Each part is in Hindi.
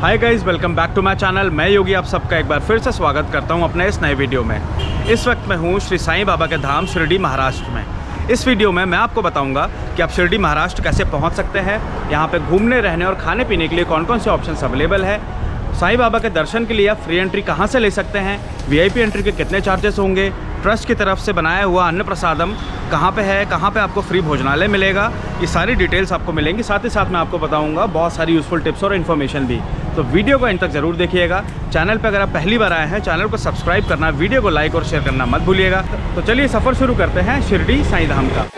Hi guys, welcome back to my channel. मैं योगी आप सबका एक बार फिर से स्वागत करता हूं अपने इस नए वीडियो में। इस वक्त मैं हूं श्री साईं बाबा के धाम शिरडी महाराष्ट्र में। इस वीडियो में मैं आपको बताऊंगा कि आप शिरडी महाराष्ट्र कैसे पहुंच सकते हैं, यहां पे घूमने, रहने और खाने पीने के लिए कौन कौन से ऑप्शंस अवेलेबल है, साईं बाबा के दर्शन के लिए आप फ्री एंट्री कहां से ले सकते हैं, वीआईपी एंट्री के कितने चार्जेस होंगे, ट्रस्ट की तरफ से बनाया हुआ अन्न प्रसादम कहाँ पे है, कहाँ पे आपको फ्री भोजनालय मिलेगा, ये सारी डिटेल्स आपको मिलेंगी। साथ ही साथ मैं आपको बताऊंगा बहुत सारी यूज़फुल टिप्स और इन्फॉर्मेशन भी। तो वीडियो को एंड तक ज़रूर देखिएगा। चैनल पे अगर आप पहली बार आए हैं, चैनल को सब्सक्राइब करना, वीडियो को लाइक और शेयर करना मत भूलिएगा। तो चलिए सफ़र शुरू करते हैं शिरडी साईं धाम का।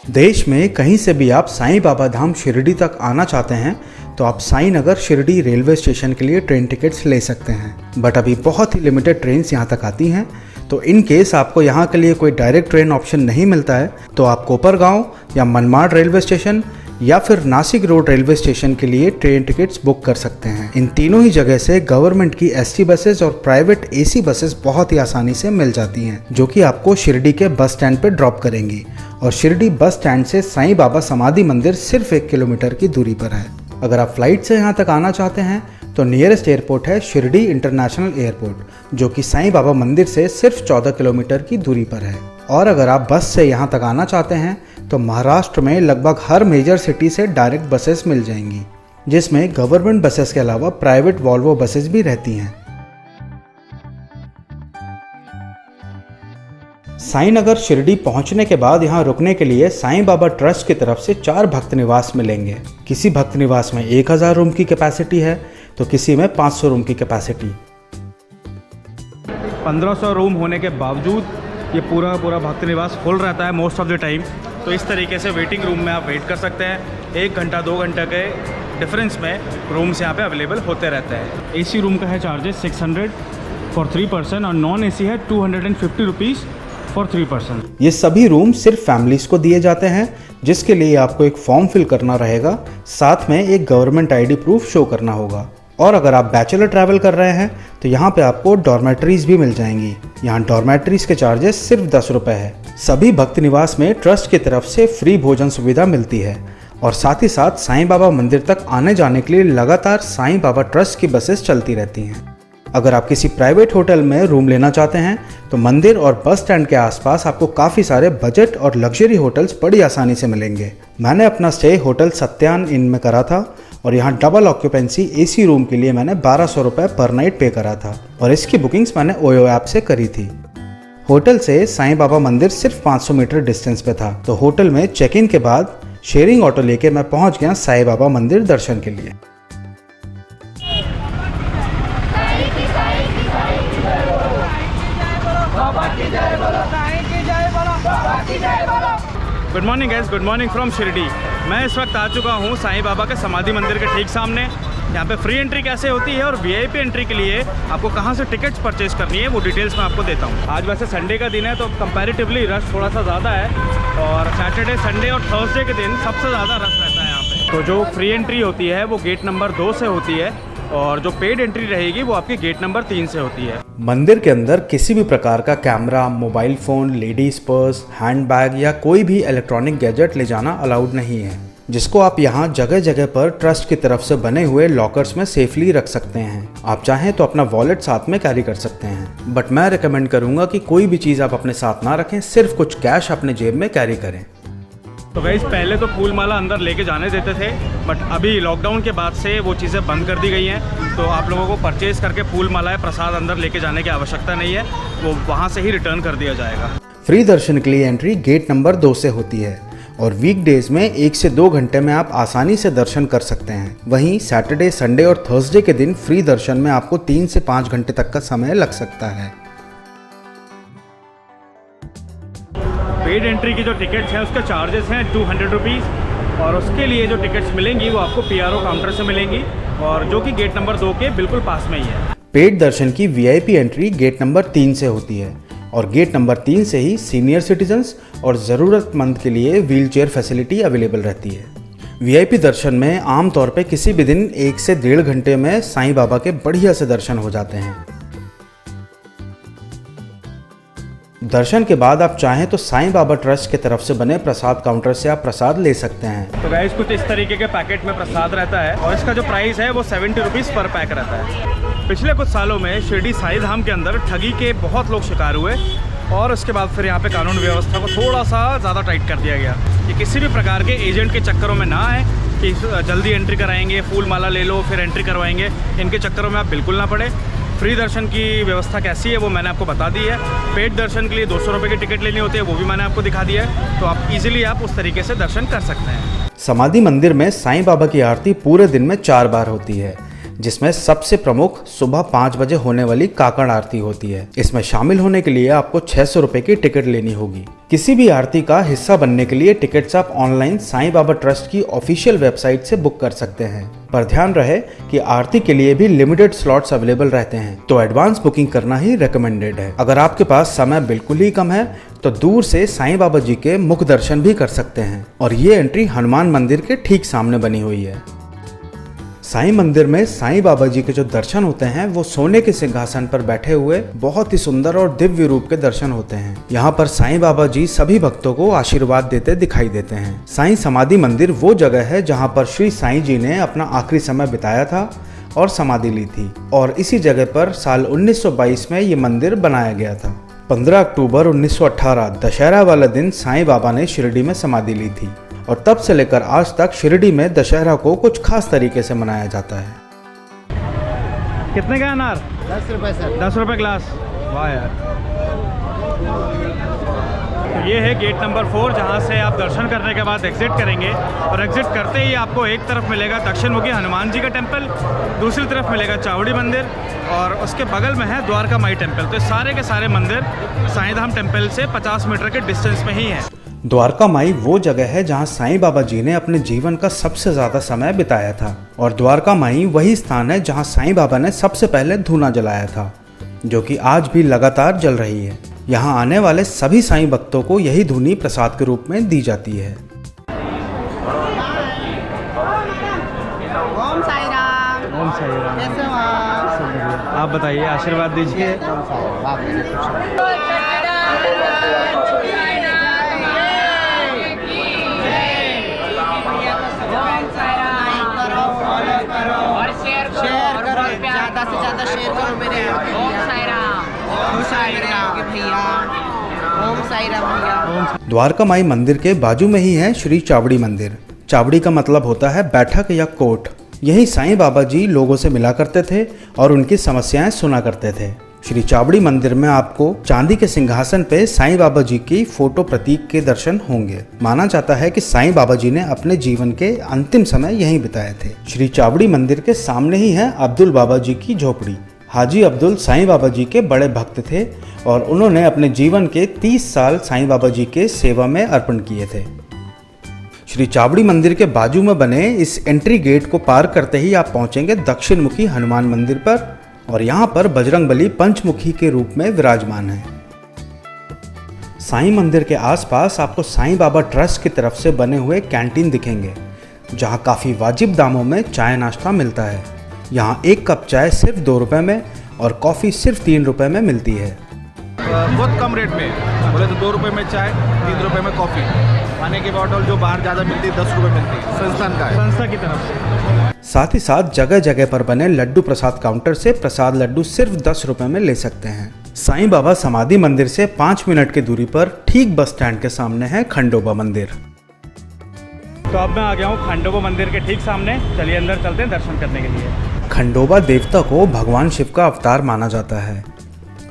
देश में कहीं से भी आप साईं बाबा धाम शिरडी तक आना चाहते हैं तो आप साईं नगर शिरडी रेलवे स्टेशन के लिए ट्रेन टिकट्स ले सकते हैं। बट अभी बहुत ही लिमिटेड ट्रेन्स यहाँ तक आती हैं, तो इन केस आपको यहाँ के लिए कोई डायरेक्ट ट्रेन ऑप्शन नहीं मिलता है तो आप कोपरगांव या मनमाड रेलवे स्टेशन या फिर नासिक रोड रेलवे स्टेशन के लिए ट्रेन टिकट्स बुक कर सकते हैं। इन तीनों ही जगह से गवर्नमेंट की एसटी बसेस और प्राइवेट एसी बसेस बहुत ही आसानी से मिल जाती हैं, जो कि आपको शिरडी के बस स्टैंड पे ड्रॉप करेंगी। और शिरडी बस स्टैंड से साईं बाबा समाधि मंदिर सिर्फ 1 किलोमीटर की दूरी पर है। अगर आप फ्लाइट से यहाँ तक आना चाहते हैं तो नियरेस्ट एयरपोर्ट है शिरडी इंटरनेशनल एयरपोर्ट, जो कि साईं बाबा मंदिर से सिर्फ 14 किलोमीटर की दूरी पर है। और अगर आप बस से यहाँ तक आना चाहते हैं तो महाराष्ट्र में लगभग हर मेजर सिटी से डायरेक्ट बसेस मिल जाएंगी, जिसमें गवर्नमेंट बसेस के अलावा प्राइवेट वॉल्वो बसेस भी रहती हैं। साईं नगर शिरडी पहुंचने के बाद यहाँ रुकने के लिए साईं बाबा ट्रस्ट की तरफ से 4 भक्त निवास मिलेंगे। किसी भक्त निवास में 1000 रूम की कैपेसिटी है तो किसी में 500 रूम की कैपेसिटी। 1500 रूम होने के बावजूद ये पूरा भक्त निवास फुल रहता है मोस्ट ऑफ द टाइम। तो इस तरीके से वेटिंग रूम में आप वेट कर सकते हैं। 1 घंटा 2 घंटे के डिफरेंस में रूम्स यहाँ पे अवेलेबल होते रहते हैं। एसी रूम का है चार्जेस 600 फॉर 3 पर्सन और नॉन एसी है 250 रुपीज़ फॉर 3 पर्सन। ये सभी रूम सिर्फ फैमिलीज को दिए जाते हैं, जिसके लिए आपको एक फॉर्म फिल करना रहेगा, साथ में एक गवर्नमेंट आईडी प्रूफ शो करना होगा। और अगर आप बैचलर ट्रैवल कर रहे हैं तो यहाँ पे आपको डॉर्मेटरीज भी मिल जाएंगी। यहाँ डॉर्मेटरीज के चार्जेस सिर्फ 10 रुपये है। सभी भक्त निवास में ट्रस्ट की तरफ से फ्री भोजन सुविधा मिलती है और साथ ही साथ साईं बाबा मंदिर तक आने जाने के लिए लगातार साईं बाबा ट्रस्ट की बसेस चलती रहती हैं। अगर आप किसी प्राइवेट होटल में रूम लेना चाहते हैं तो मंदिर और बस स्टैंड के आसपास आपको काफ़ी सारे बजट और लग्जरी होटल्स बड़ी आसानी से मिलेंगे। मैंने अपना स्टे होटल सत्यान इन में करा था और यहाँ डबल ऑक्यूपेंसी एसी रूम के लिए मैंने 1200 रुपये पर नाइट पे करा था और इसकी बुकिंग्स मैंने ओयो ऐप से करी थी। होटल से साईं बाबा मंदिर सिर्फ 500 मीटर डिस्टेंस पे था, तो होटल में चेक इन के बाद शेयरिंग ऑटो लेके मैं पहुँच गया साईं बाबा मंदिर दर्शन के लिए। Good morning guys, good morning from Shirdi. मैं इस वक्त आ चुका हूँ साईं बाबा के समाधि मंदिर के ठीक सामने। यहाँ पे फ्री एंट्री कैसे होती है और वीआईपी एंट्री के लिए आपको कहाँ से टिकट्स परचेज करनी है वो डिटेल्स मैं आपको देता हूँ। आज वैसे संडे का दिन है तो कंपैरेटिवली रश थोड़ा सा ज़्यादा है और सैटरडे, संडे और थर्सडे के दिन सबसे ज़्यादा रश रहता है यहाँ पे। तो जो फ्री एंट्री होती है वो गेट नंबर 2 से होती है और जो पेड एंट्री रहेगी वो आपकी गेट नंबर 3 से होती है। मंदिर के अंदर किसी भी प्रकार का camera, mobile phone, ladies purse, handbag या कोई भी इलेक्ट्रॉनिक गैजेट ले जाना अलाउड नहीं है, जिसको आप यहाँ जगह जगह पर ट्रस्ट की तरफ से बने हुए लॉकर्स में सेफली रख सकते हैं। आप चाहें तो अपना वॉलेट साथ में कैरी कर सकते हैं, बट मैं रिकमेंड करूँगा कि कोई भी चीज़ आप अपने साथ ना रखें, सिर्फ कुछ कैश अपने जेब में कैरी करें। तो गाइस पहले तो फूल माला अंदर लेके जाने देते थे, बट अभी लॉकडाउन के बाद से वो चीज़ें बंद कर दी गई हैं। तो आप लोगों को परचेज़ करके फूल मालाएं प्रसाद अंदर लेके जाने की आवश्यकता नहीं है, वो वहाँ से ही रिटर्न कर दिया जाएगा। फ्री दर्शन के लिए एंट्री गेट नंबर 2 से होती है और वीकडेज में 1 से 2 घंटे में आप आसानी से दर्शन कर सकते हैं। वहीं सैटरडे, संडे और थर्सडे के दिन फ्री दर्शन में आपको 3 से 5 घंटे तक का समय लग सकता है। पेड एंट्री की जो टिकट्स हैं उसके चार्जेस हैं 200 रुपीज़, और उसके लिए जो टिकट्स मिलेंगी वो आपको PRO काउंटर से मिलेंगी, और जो कि गेट नंबर 2 के बिल्कुल पास में ही है। पेड दर्शन की VIP एंट्री गेट नंबर 3 से होती है, और गेट नंबर 3 से ही सीनियर सिटीजन्स और ज़रूरतमंद के लिए व्हीलचेयर फैसिलिटी अवेलेबल रहती है। VIP दर्शन में आमतौर पे किसी भी दिन 1 से 1.5 घंटे में साईं बाबा के बढ़िया से दर्शन हो जाते हैं। दर्शन के बाद आप चाहें तो साईं बाबा ट्रस्ट की तरफ से बने प्रसाद काउंटर से आप प्रसाद ले सकते हैं। तो गाइस कुछ इस तरीके के पैकेट में प्रसाद रहता है, और इसका जो प्राइस है वो 70 रुपीज़ पर पैक रहता है। पिछले कुछ सालों में शिरडी साईं धाम के अंदर ठगी के बहुत लोग शिकार हुए, और उसके बाद फिर यहाँ पे कानून व्यवस्था को थोड़ा सा ज़्यादा टाइट कर दिया गया कि किसी भी प्रकार के एजेंट के चक्करों में ना आए कि जल्दी एंट्री कराएंगे, फूल माला ले लो फिर एंट्री करवाएंगे, इनके चक्करों में आप बिल्कुल ना पड़े। फ्री दर्शन की व्यवस्था कैसी है वो मैंने आपको बता दी है। पेड दर्शन के लिए 200 रुपये की टिकट लेनी होती है, वो भी मैंने आपको दिखा दिया है, तो आप इजीली आप उस तरीके से दर्शन कर सकते हैं। समाधि मंदिर में साईं बाबा की आरती पूरे दिन में 4 बार होती है, जिसमें सबसे प्रमुख सुबह 5 बजे होने वाली काकड़ आरती होती है। इसमें शामिल होने के लिए आपको 600 रुपए की टिकट लेनी होगी। किसी भी आरती का हिस्सा बनने के लिए टिकट्स आप ऑनलाइन साईं बाबा ट्रस्ट की ऑफिशियल वेबसाइट से बुक कर सकते हैं, पर ध्यान रहे कि आरती के लिए भी लिमिटेड स्लॉट्स अवेलेबल रहते हैं, तो एडवांस बुकिंग करना ही रिकमेंडेड है। अगर आपके पास समय बिल्कुल ही कम है तो दूर से साईं बाबा जी के मुख दर्शन भी कर सकते हैं, और ये एंट्री हनुमान मंदिर के ठीक सामने बनी हुई है। साईं मंदिर में साईं बाबा जी के जो दर्शन होते हैं वो सोने के सिंहासन पर बैठे हुए बहुत ही सुंदर और दिव्य रूप के दर्शन होते हैं। यहाँ पर साईं बाबा जी सभी भक्तों को आशीर्वाद देते दिखाई देते हैं। साईं समाधि मंदिर वो जगह है जहाँ पर श्री साईं जी ने अपना आखिरी समय बिताया था और समाधि ली थी, और इसी जगह पर साल 1922 में ये मंदिर बनाया गया था। 15 अक्टूबर 1918 दशहरा वाला दिन साईं बाबा ने शिरडी में समाधि ली थी, और तब से लेकर आज तक शिरडी में दशहरा को कुछ खास तरीके से मनाया जाता है। कितने का अनार? 10 रुपये सर। 10 रुपये ग्लास। वाह यार। तो ये है गेट नंबर 4, जहाँ से आप दर्शन करने के बाद एग्जिट करेंगे, और एग्जिट करते ही आपको एक तरफ मिलेगा दक्षिण मुखी हनुमान जी का टेम्पल, दूसरी तरफ मिलेगा चावड़ी मंदिर, और उसके बगल में है द्वारका माई टेम्पल। तो सारे के सारे मंदिर साईं धाम टेम्पल से 50 मीटर के डिस्टेंस में ही है। द्वारका माई वो जगह है जहाँ साईं बाबा जी ने अपने जीवन का सबसे ज्यादा समय बिताया था, और द्वारका माई वही स्थान है जहाँ साईं बाबा ने सबसे पहले धूना जलाया था, जो कि आज भी लगातार जल रही है। यहाँ आने वाले सभी साईं भक्तों को यही धूनी प्रसाद के रूप में दी जाती है। ओम साई राम। ओम साई राम। कैसे हो आप? आप बताइए, आशीर्वाद दीजिए। ज़्यादा से ज़्यादा शेयर करो मेरे ओम साई राम। ओम साई राम भैया। ओम साई राम भैया। द्वारका माई मंदिर के बाजू में ही है श्री चावड़ी मंदिर। चावड़ी का मतलब होता है बैठक या कोट। यही साईं बाबा जी लोगों से मिला करते थे और उनकी समस्याएं सुना करते थे। श्री चावड़ी मंदिर में आपको चांदी के सिंहासन पे साईं बाबा जी की फोटो प्रतीक के दर्शन होंगे। माना जाता है कि साईं बाबा जी ने अपने जीवन के अंतिम समय यहीं बिताए थे। श्री चावड़ी मंदिर के सामने ही है अब्दुल बाबा जी की झोपड़ी। हाजी अब्दुल साईं बाबा जी के बड़े भक्त थे और उन्होंने अपने जीवन के 30 साल साईं बाबा जी के सेवा में अर्पण किए थे। श्री चावड़ी मंदिर के बाजू में बने इस एंट्री गेट को पार करते ही आप पहुंचेंगे दक्षिण मुखी हनुमान मंदिर पर, और यहाँ पर बजरंगबली पंचमुखी के रूप में विराजमान है। साईं मंदिर के आसपास आपको साईं बाबा ट्रस्ट की तरफ से बने हुए कैंटीन दिखेंगे, जहाँ काफ़ी वाजिब दामों में चाय नाश्ता मिलता है। यहाँ 1 कप चाय सिर्फ 2 रुपये में और कॉफ़ी सिर्फ 3 रुपये में मिलती है। बहुत कम रेट में, बोले तो 2 रुपये में चाय, 3 रुपये में कॉफ़ी। पानी की बोतल जो बाहर ज़्यादा मिलती है 10 रुपये मिलती है, संस्थान का है, संस्था की तरफ से। साथ ही साथ जगह जगह पर बने लड्डू प्रसाद काउंटर से प्रसाद लड्डू सिर्फ 10 रुपये में ले सकते हैं। साईं बाबा समाधि मंदिर से 5 मिनट की दूरी पर ठीक बस स्टैंड के सामने है खंडोबा मंदिर। तो अब मैं आ गया हूँ खंडोबा मंदिर के ठीक सामने। चलिए अंदर चलते हैं दर्शन करने के लिए। खंडोबा देवता को भगवान शिव का अवतार माना जाता है।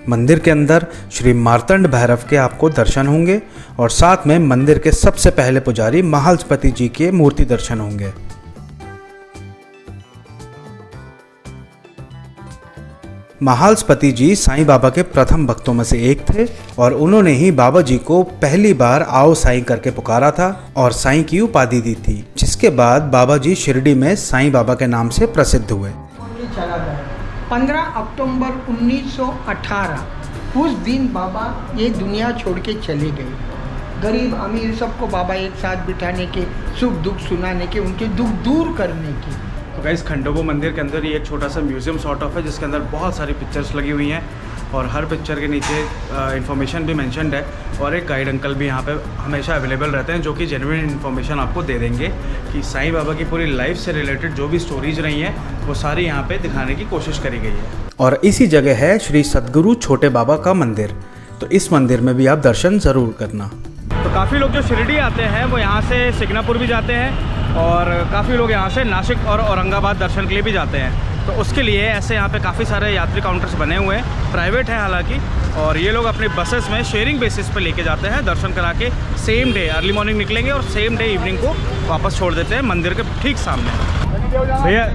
मंदिर के अंदर श्री मार्तंड भैरव के आपको दर्शन होंगे और साथ में मंदिर के सबसे पहले पुजारी महालपति जी के मूर्ति दर्शन होंगे। महालस्पति जी साईं बाबा के प्रथम भक्तों में से एक थे और उन्होंने ही बाबा जी को पहली बार आओ साईं करके पुकारा था और साईं की उपाधि दी थी, जिसके बाद बाबा जी शिरडी में साईं बाबा के नाम से प्रसिद्ध हुए। चला गया 15 अक्टूबर 1918 उस दिन बाबा ये दुनिया छोड़ के चले गए। गरीब अमीर सबको बाबा एक साथ बिठाने के, सुख दुख सुनाने के, उनके दुख दूर करने के। तो गाइस खंडोबा मंदिर के अंदर ये एक छोटा सा म्यूज़ियम सॉर्ट ऑफ है जिसके अंदर बहुत सारी पिक्चर्स लगी हुई हैं और हर पिक्चर के नीचे इन्फॉर्मेशन भी मेंशन्ड है और एक गाइड अंकल भी यहाँ पे हमेशा अवेलेबल रहते हैं जो कि जेन्युइन इन्फॉर्मेशन आपको दे देंगे कि साईं बाबा की पूरी लाइफ से रिलेटेड जो भी स्टोरीज रही हैं वो सारी यहाँ पे दिखाने की कोशिश करी गई है। और इसी जगह है श्री सद्गुरु छोटे बाबा का मंदिर, तो इस मंदिर में भी आप दर्शन ज़रूर करना। तो काफ़ी लोग जो शिरडी आते हैं वो यहाँ से सिग्नापुर भी जाते हैं और काफ़ी लोग यहाँ से नासिक और औरंगाबाद दर्शन के लिए भी जाते हैं। तो उसके लिए ऐसे यहाँ पे काफ़ी सारे यात्री काउंटर्स बने हुए हैं, प्राइवेट हैं हालांकि, और ये लोग अपने बसेस में शेयरिंग बेसिस पे लेके जाते हैं। दर्शन करा के सेम डे अर्ली मॉर्निंग निकलेंगे और सेम डे इवनिंग को वापस छोड़ देते हैं मंदिर के ठीक सामने। भैया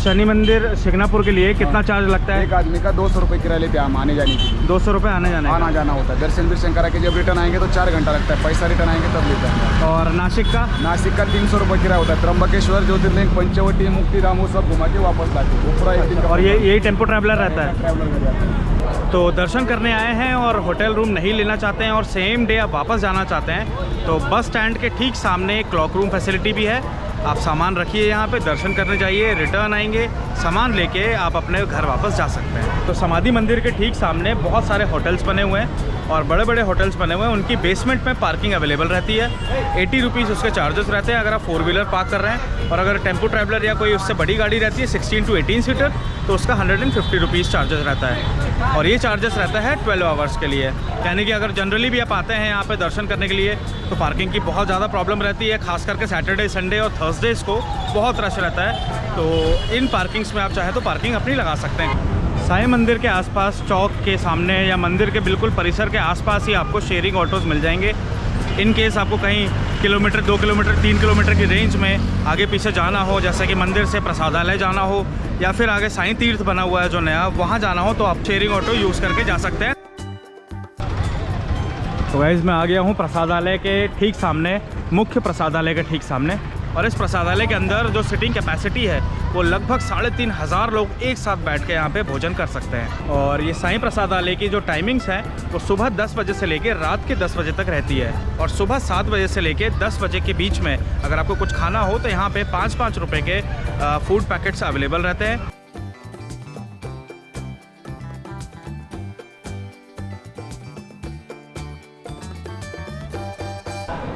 शनि मंदिर सिग्नापुर के लिए कितना चार्ज लगता है? एक आदमी का 200 रुपये किराया लेते हैं हम आने जाने के लिए। 200 रुपये आने जाना होता है। दर्शन करा के जब रिटर्न आएंगे तो 4 घंटा लगता है, पैसा रिटर्न आएंगे तब लेते हैं। और नासिक का 300 रुपये किराया होता है। त्र्यंबकेश्वर, ज्योतिर्लिंग, पंचवटी, मुक्तिधाम वो सब घुमा के वापस लाते हैं। पूरा एक दिन का। और यही टेम्पो ट्रैवलर रहता है। ट्रैवलर का जाता है। तो दर्शन करने आए हैं और होटल रूम नहीं लेना चाहते हैं और सेम डे आप वापस जाना चाहते हैं तो बस स्टैंड के ठीक सामने क्लॉक रूम फैसिलिटी भी है। आप सामान रखिए यहाँ पे, दर्शन करने जाइए, रिटर्न आएंगे, सामान लेके आप अपने घर वापस जा सकते हैं। तो समाधि मंदिर के ठीक सामने बहुत सारे होटल्स बने हुए हैं और बड़े बड़े होटल्स बने हुए हैं। उनकी बेसमेंट में पार्किंग अवेलेबल रहती है। 80 रुपीज़ उसके चार्जेस रहते हैं अगर आप 4 व्हीलर पार्क कर रहे हैं, और अगर टेम्पो ट्रैवलर या कोई उससे बड़ी गाड़ी रहती है 16 to 18 सीटर तो उसका 150 रुपीज़ चार्जेस रहता है। और ये चार्जेस रहता है 12 आवर्स के लिए, यानी कि अगर जनरली भी आप आते हैं यहाँ पे दर्शन करने के लिए तो पार्किंग की बहुत ज़्यादा प्रॉब्लम रहती है, खास करके सैटरडे, संडे और थर्सडेज़ को बहुत रश रहता है। तो इन पार्किंग्स में आप चाहे तो पार्किंग अपनी लगा सकते हैं। साईं मंदिर के आसपास चौक के सामने या मंदिर के बिल्कुल परिसर के आसपास ही आपको शेयरिंग ऑटोज़ मिल जाएंगे। इन केस आपको कहीं किलोमीटर, 2 किलोमीटर, 3 किलोमीटर की रेंज में आगे पीछे जाना हो, जैसे कि मंदिर से प्रसादालय जाना हो या फिर आगे साईं तीर्थ बना हुआ है जो नया, वहाँ जाना हो तो आप शेयरिंग ऑटो यूज़ करके जा सकते हैं। तो गाइस मैं आ गया हूँ प्रसादालय के ठीक सामने, मुख्य प्रसादालय के ठीक सामने, और इस प्रसादालय के अंदर जो सिटिंग कैपेसिटी है वो लगभग 3500 लोग एक साथ बैठ के यहाँ पे भोजन कर सकते हैं। और ये साईं प्रसादालय की जो टाइमिंग्स हैं वो सुबह 10 बजे से लेके रात के 10 बजे तक रहती है, और सुबह 7 बजे से लेके 10 बजे के बीच में अगर आपको कुछ खाना हो तो यहाँ पे 5-5 रुपये के फूड पैकेट्स अवेलेबल रहते हैं।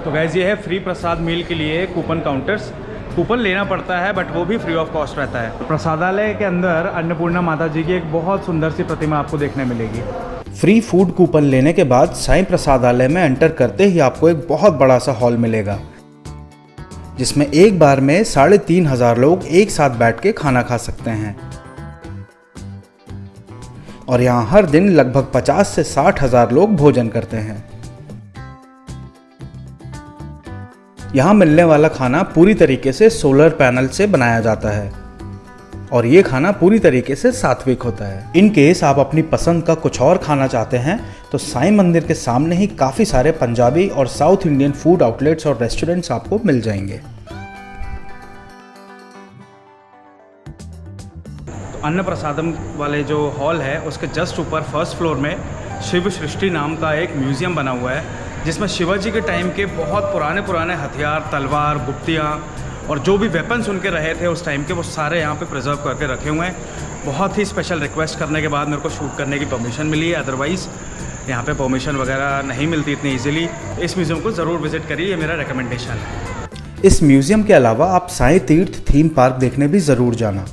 तो गाइस ये है फ्री प्रसाद मील के लिए कूपन काउंटर्स। कूपन लेना पड़ता है बट वो भी फ्री ऑफ कॉस्ट रहता है। प्रसादालय के अंदर अन्नपूर्णा माता जी की एक बहुत सुंदर सी प्रतिमा आपको देखने मिलेगी। फ्री फूड कूपन लेने के बाद साईं प्रसादालय में एंटर करते ही आपको एक बहुत बड़ा सा हॉल मिलेगा जिसमें एक बार में 3500 लोग एक साथ बैठ के खाना खा सकते हैं। और यहाँ हर दिन लगभग 50 से 60 हज़ार लोग भोजन करते हैं। यहाँ मिलने वाला खाना पूरी तरीके से सोलर पैनल से बनाया जाता है और ये खाना पूरी तरीके से सात्विक होता है। इन केस आप अपनी पसंद का कुछ और खाना चाहते हैं तो साईं मंदिर के सामने ही काफ़ी सारे पंजाबी और साउथ इंडियन फूड आउटलेट्स और रेस्टोरेंट्स आपको मिल जाएंगे। तो अन्न प्रसादम वाले जो हॉल है उसके जस्ट ऊपर फर्स्ट फ्लोर में शिव सृष्टि नाम का एक म्यूज़ियम बना हुआ है जिसमें शिवाजी के टाइम के बहुत पुराने हथियार, तलवार, गुप्तियाँ और जो भी वेपन्स उनके रहे थे उस टाइम के वो सारे यहाँ पे प्रिजर्व करके रखे हुए हैं। बहुत ही स्पेशल रिक्वेस्ट करने के बाद मेरे को शूट करने की परमिशन मिली है, अदरवाइज़ यहाँ पे परमिशन वगैरह नहीं मिलती इतनी ईजिली। इस म्यूज़ियम को ज़रूर विज़िट करिए, ये मेरा रिकमेंडेशन है। इस म्यूज़ियम के अलावा आप साईं तीर्थ थीम पार्क देखने भी ज़रूर जाना,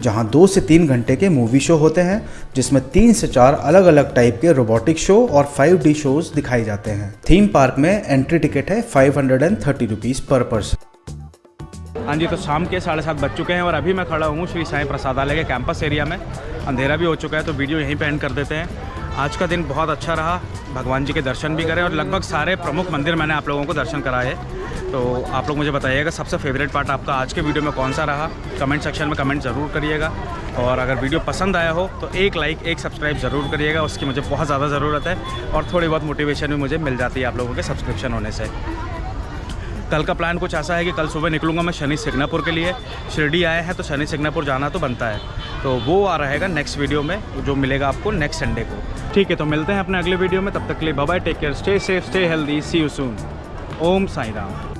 जहाँ 2 से 3 घंटे के मूवी शो होते हैं जिसमें 3 से 4 अलग अलग टाइप के रोबोटिक शो और 5D शोज दिखाए जाते हैं। थीम पार्क में एंट्री टिकट है 530 रुपीज़ पर पर्सन। हाँ जी, तो शाम के 7:30 बज चुके हैं और अभी मैं खड़ा हूँ श्री साईं प्रसादालय के कैंपस एरिया में। अंधेरा भी हो चुका है तो वीडियो यहीं पे एंड कर देते हैं। आज का दिन बहुत अच्छा रहा, भगवान जी के दर्शन भी करें और लगभग सारे प्रमुख मंदिर मैंने आप लोगों को दर्शन कराए। तो आप लोग मुझे बताइएगा सबसे फेवरेट पार्ट आपका आज के वीडियो में कौन सा रहा, कमेंट सेक्शन में कमेंट ज़रूर करिएगा। और अगर वीडियो पसंद आया हो तो एक लाइक एक सब्सक्राइब ज़रूर करिएगा, उसकी मुझे बहुत ज़्यादा ज़रूरत है और थोड़ी बहुत मोटिवेशन भी मुझे मिल जाती है आप लोगों के सब्सक्रिप्शन होने से। कल का प्लान कुछ ऐसा है कि कल सुबह निकलूँगा मैं शनि सिग्नापुर के लिए। शिरडी आए हैं तो शनि सिग्नापुर जाना तो बनता है, तो वो आ रहेगा नेक्स्ट वीडियो में, जो मिलेगा आपको नेक्स्ट संडे को। ठीक है, तो मिलते हैं अपने अगले वीडियो में, तब तक के लिए bye bye, take care, stay safe, stay healthy, see you soon. Om Sai Ram.